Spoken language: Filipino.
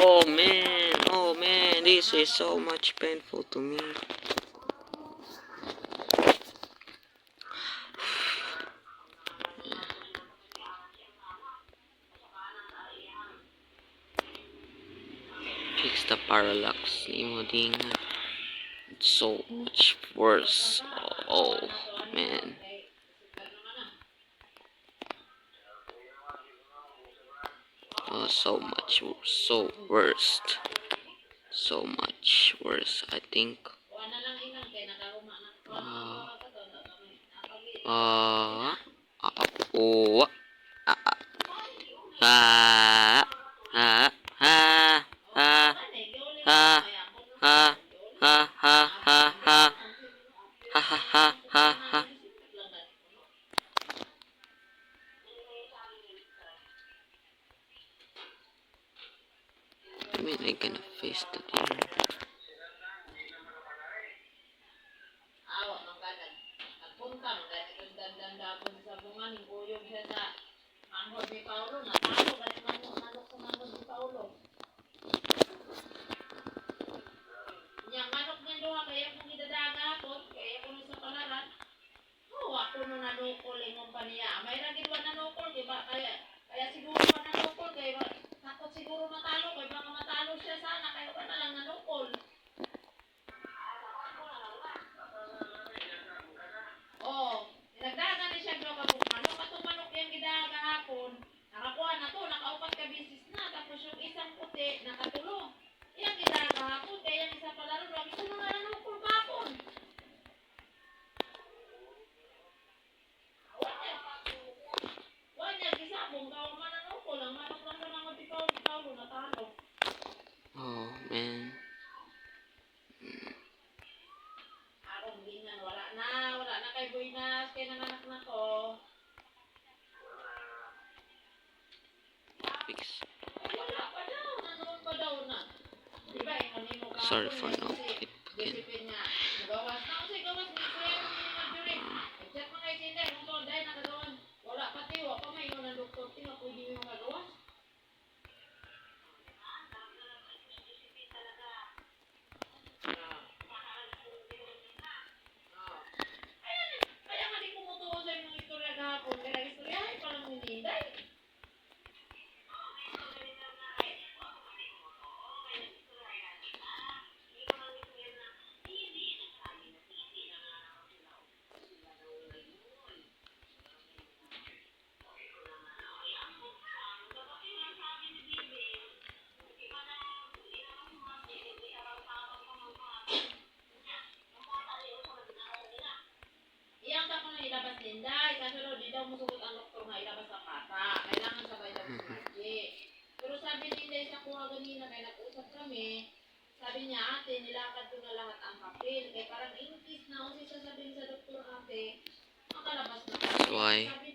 Oh man, this is so much painful to me. Fix the parallax. Imo ding. It's so much worse. Oh man. Oh, so worst. So much worse, I think. Uh, oh, ah, ah, ah, ah, ah, ah, ah, ah, ah, ah, ha ha ha ha ha. I mean, I gonna face the demon. Yang manok niya doha kaya kung idadaga ako, kaya kung sa palaran, ako no nanukol imong paniya. May ragid wa nanukol, di ba? Kaya siguro wa nanukol, kaya takot siguro matalo, kaya baka matalo siya sana, kaya ka na lang nanukol. Oh, nagdaga ni siya doha kabuk manok, atong manok yung gidaga hapon. Nakakuha na to, nakaupat ka bisis na, tapos yung isang puti, nakatulog. Yang gidaga hapon, kaya yung isa pala rin, wag ito na nga nanukol hapon. Oh man. Wala na kay Buinas, kay nanganak na ko. Fix. Wala pa daw, nanood pa daw na. Diba, kanino ka? Sorry for no clip again. Disipin niya. Gawas na kasi gawas ni Kuya Marjorie. Check mga itinday, kung to, dahil nakagawan. Wala pa tiyo, ako may ingon ng doktor, tiyo, pwede mo yung magawas. Kaya nga di kumutuwa sa yung istorya kahapon. Kaya istoryahin pa lang ni Ninday. Iyang ka na ilabas Ninday. Kasi di daw musugot ang doktor nga ilabas ang bata. Kailangan sabay daw si Margie. Pero sabi ni Ninday sa kuha ganina, kaya nag-usap kami, sabi niya, ate, nilakad ko na lahat ang papel. Kaya parang in case na, kung sasabihin sa doktor ate, makalabas na kami. Why? Sabi